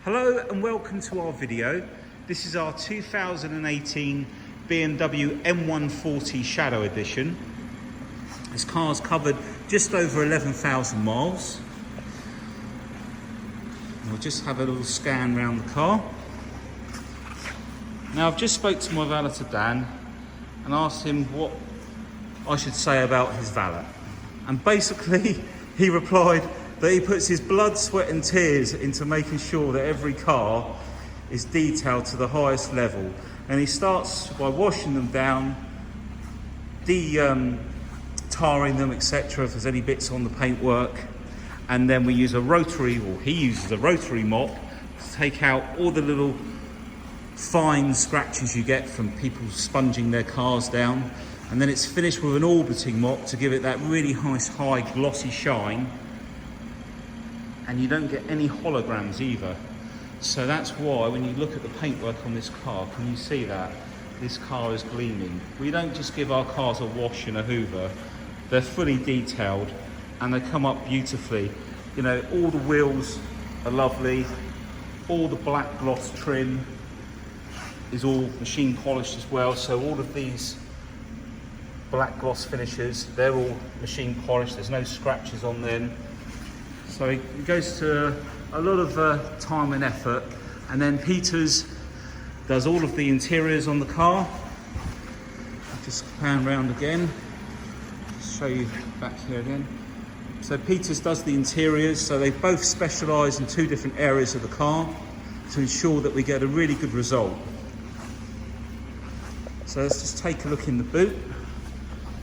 Hello and welcome to our video. This is our 2018 BMW M140 Shadow Edition. This car's covered just over 11,000 miles. And we'll just have a little scan around the car. Now I've just spoke to my valeter Dan and asked him what I should say about his valet. And basically he replied that he puts his blood, sweat and tears into making sure that every car is detailed to the highest level. And he starts by washing them down, tarring them, etc. if there's any bits on the paintwork. And then we use a rotary, or he uses a rotary mop to take out all the little fine scratches you get from people sponging their cars down. And then it's finished with an orbiting mop to give it that really nice high glossy shine. And you don't get any holograms either. So that's why when you look at the paintwork on this car, can you see that? This car is gleaming. We don't just give our cars a wash and a hoover. They're fully detailed and they come up beautifully. You know, all the wheels are lovely. All the black gloss trim is all machine polished as well. So all of these black gloss finishes, they're all machine polished. There's no scratches on them. So it goes to a lot of time and effort. And then Peters does all of the interiors on the car. I'll just pan around again, just show you back here again. So Peters does the interiors, so they both specialise in two different areas of the car to ensure that we get a really good result. So let's just take a look in the boot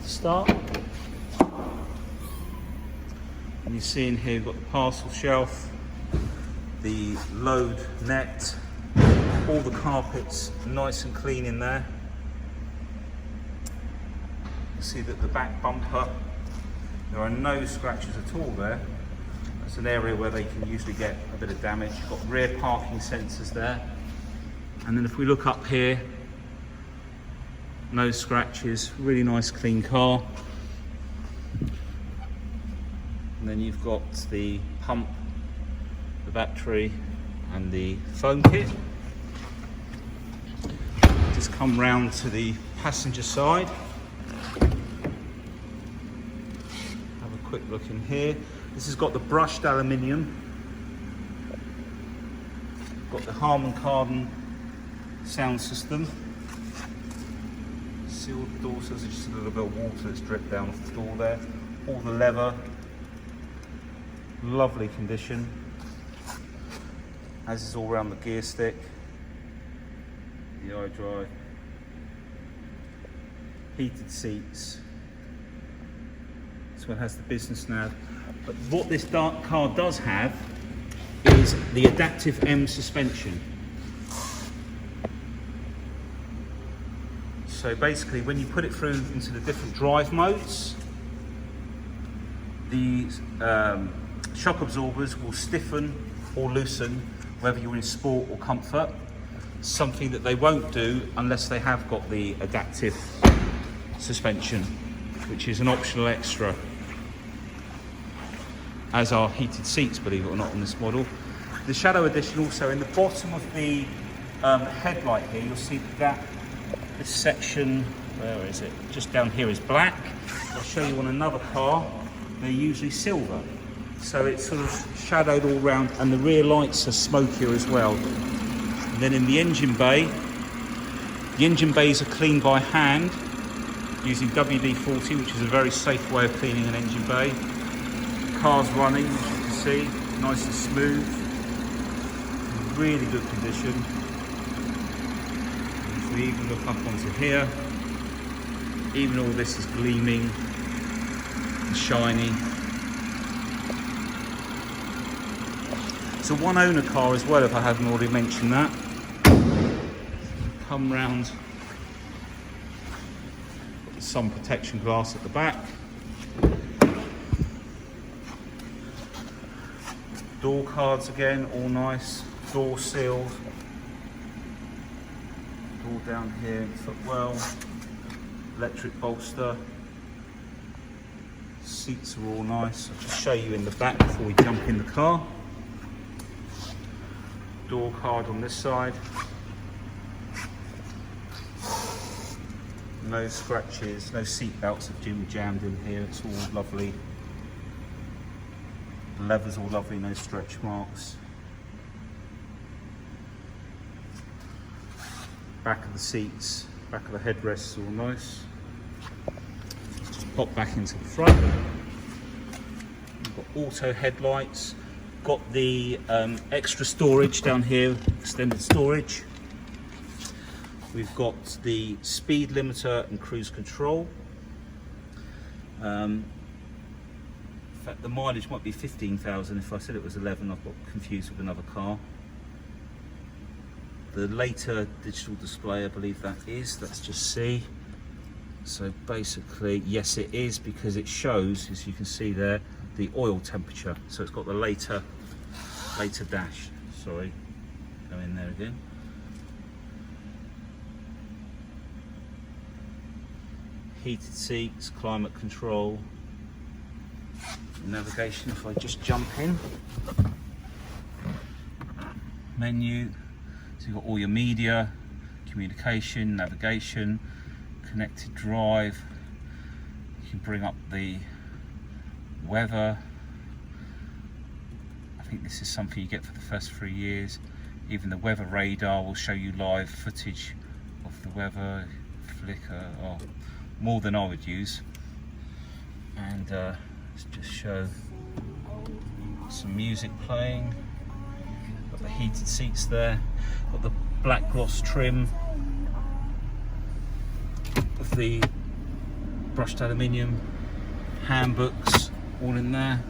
to start. And you see in here we've got the parcel shelf, the load net, all the carpets nice and clean in there. You see that the back bumper, there are no scratches at all there. That's an area where they can usually get a bit of damage. You've got rear parking sensors there. And then if we look up here, no scratches, really nice clean car. And then you've got the pump, the battery and the foam kit. Just come round to the passenger side. Have a quick look in here. This has got the brushed aluminium. Got the Harman Kardon sound system. Sealed door, so there's just a little bit of water that's dripped down off the door there. All the leather. Lovely condition, as is all around the gear stick, the iDrive, heated seats. So it has the business nav. But what this car does have is the adaptive M suspension. So basically when you put it through into the different drive modes, the shock absorbers will stiffen or loosen whether you're in sport or comfort, something that they won't do unless they have got the adaptive suspension, which is an optional extra, as are heated seats, believe it or not, on this model. The Shadow Edition also, in the bottom of the headlight here, you'll see that this section, where is it? Just down here is black. I'll show you on another car, they're usually silver. So it's sort of shadowed all round, and the rear lights are smokier as well. And then in the engine bays are cleaned by hand using WD-40, which is a very safe way of cleaning an engine bay. Car's running, as you can see, nice and smooth, really good condition. And if we even look up onto here, even all this is gleaming and shiny. It's a one owner car as well, if I haven't already mentioned that. Come round, got the sun protection glass at the back. Door cards again, all nice, door sealed. Door down here, footwell, electric bolster. Seats are all nice. I'll just show you in the back before we jump in the car. door card on this side. No scratches, no seat belts have been jammed in here. It's all lovely. The leather's all lovely, no stretch marks. Back of the seats, back of the headrests, all nice. Just pop back into the front. We've got auto headlights. Got the extra storage down here, extended storage. We've got the speed limiter and cruise control. In fact, the mileage might be 15,000. If I said it was 11, I've got confused with another car. The later digital display, I believe that is. Let's just see. So basically, yes, it is, because it shows, as you can see there, the oil temperature. So it's got the later dash. Sorry, go in there again. Heated seats, climate control, navigation. If I just jump in, menu. So you've got all your media, communication, navigation, connected drive. You can bring up the weather. I think this is something you get for the first 3 years. Even the weather radar will show you live footage of the weather. Flicker, oh, more than I would use. And let's just show some music playing. Got the heated seats there. Got the black gloss trim of the brushed aluminium. Handbooks all in there.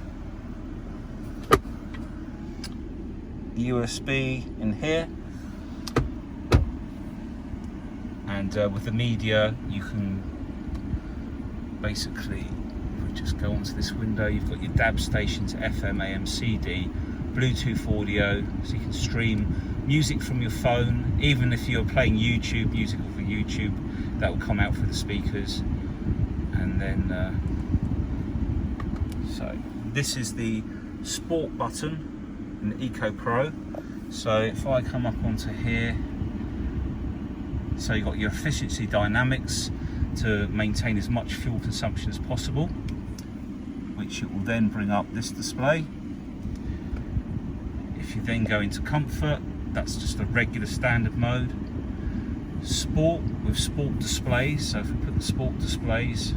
USB in here. And with the media, you can basically, if we just go onto this window, you've got your DAB stations, FM, AM, CD, Bluetooth audio, so you can stream music from your phone. Even if you're playing YouTube, music over YouTube, that will come out through the speakers. And then, so this is the Sport button in the Eco Pro. So if I come up onto here, so you've got your efficiency dynamics to maintain as much fuel consumption as possible, which it will then bring up this display. If you then go into comfort, that's just a regular standard mode. Sport with sport displays, so if we put the sport displays,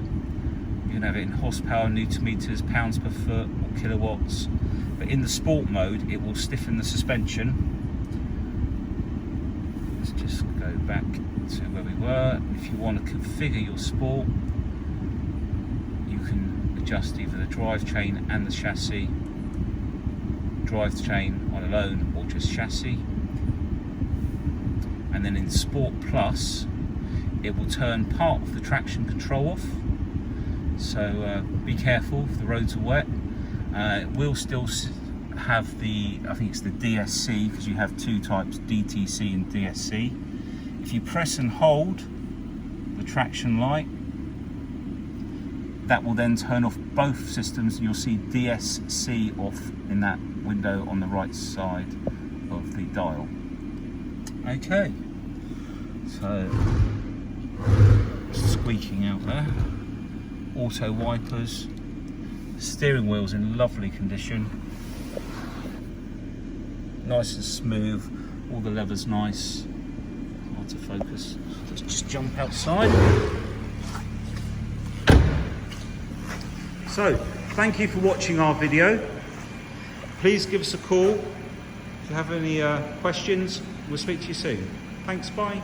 you can have it in horsepower, newton meters, pounds per foot, or kilowatts. But in the sport mode, it will stiffen the suspension. Let's just go back to where we were. If you want to configure your sport, you can adjust either the drive chain and the chassis. Drive chain on alone or just chassis. And then in Sport Plus, it will turn part of the traction control off. So be careful if the roads are wet. It will still have the, I think it's the DSC, because you have two types, DTC and DSC. If you press and hold the traction light, that will then turn off both systems, and you'll see DSC off in that window on the right side of the dial. Okay, so squeaking out there. Auto wipers. Steering wheel's in lovely condition. Nice and smooth. All the leather's nice. Hard to focus. Let's just jump outside. So, thank you for watching our video. Please give us a call if you have any questions. We'll speak to you soon. Thanks, bye.